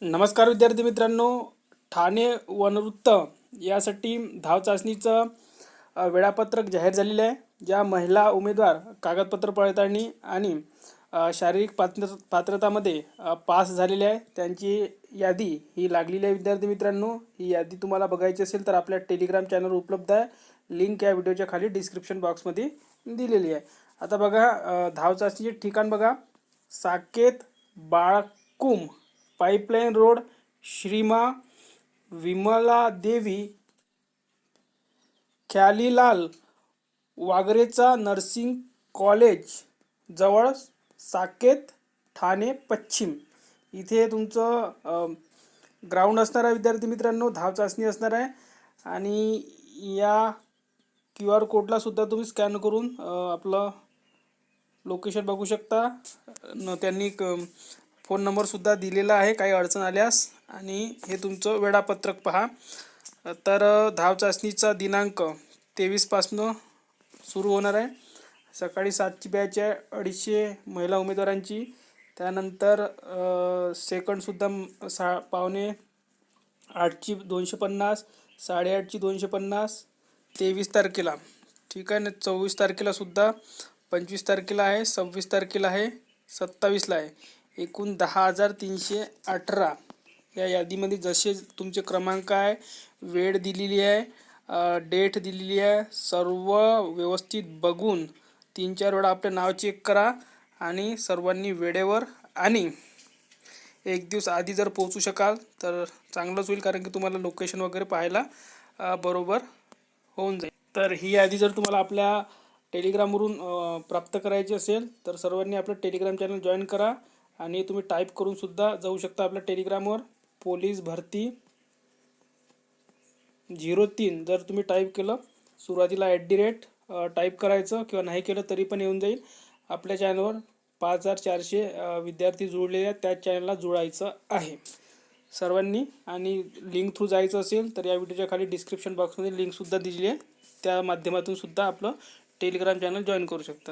नमस्कार विद्यार्थी मित्रांनो, ठाणे वनवृत्त यासाठी धाव चाचणीचं वेळापत्रक जाहीर झालेले आहे. ज्या महिला उमेदवार कागदपत्र पडताळणी आणि शारीरिक पात्रतामध्ये पास झालेले आहे त्यांची यादी ही लागलेली आहे. विद्यार्थी मित्रांनो, ही यादी तुम्हाला बघायची असेल तर आपल्या टेलिग्राम चॅनलवर उपलब्ध आहे. लिंक या व्हिडिओच्या खाली डिस्क्रिप्शन बॉक्समध्ये दिलेली आहे. आता बघा, धाव चाचणीचे ठिकाण बघा. साकेत, बाळकुम, पाईपलाईन रोड, श्रीमा, विमला देवी, ख्यालीलाल वागरेचा नर्सिंग कॉलेज जवळ साकेत, ठाणे पश्चिम इथे तुमचं ग्राउंड असणार आहे. विद्यार्थी मित्रांनो, धाव चाचणी असणार आहे आणि या QR कोडला सुद्धा तुम्ही स्कॅन करून आपलं लोकेशन बघू शकता. त्यांनी फोन नंबरसुद्धा दिलेला आहे काही अडचण आल्यास. आणि हे तुमचं वेळापत्रक पहा. तर धाव चाचणीचा दिनांक 23 पासून सुरू होणार आहे. सकाळी 7ची बॅच आहे, 250 महिला उमेदवारांची. त्यानंतर सेकंडसुद्धा पावणे 8ची 250, 8:30ची 250, 23 तारखेला, ठीक आहे ना. 24 तारखेला सुद्धा, 25 तारखेला आहे, 26 तारखेला आहे, 27ला आहे. एकूण 10,318 या यादीमध्ये जसे तुमचे क्रमांक आहे, वेळ दिलेली आहे, डेट दिलेली आहे. सर्व व्यवस्थित बघून 3-4 वेळा आपले नाव चेक करा आणि सर्वांनी वेळेवर आणि एक दिवस आधी जर पोहोचू शकाल तर चांगलंच होईल, कारण की तुम्हाला लोकेशन वगैरे पाहायला बरोबर होऊन जाईल. तर ही यादी जर तुम्हाला आपल्या टेलिग्रामवरून प्राप्त करायची असेल तर सर्वांनी आपलं टेलिग्राम चॅनल जॉईन करा आणि तुम्ही टाईप करून सुद्धा जाऊ शकता आपल्या टेलिग्रामवर. पोलीस भरती 03 जर तुम्ही टाईप केलं, सुरुवातीला टाईप करायचं किंवा नाही केलं तरी पण येऊन जाईल. आपल्या चॅनलवर 5400 विद्यार्थी जुळलेले आहेत, त्या चॅनलला जुळायचं आहे सर्वांनी. आणि लिंक थ्रू जायचं असेल तर या व्हिडिओच्या खाली डिस्क्रिप्शन बॉक्समध्ये लिंकसुद्धा दिलेली आहे, त्या माध्यमातून सुद्धा आपलं टेलिग्राम चॅनल जॉईन करू शकता.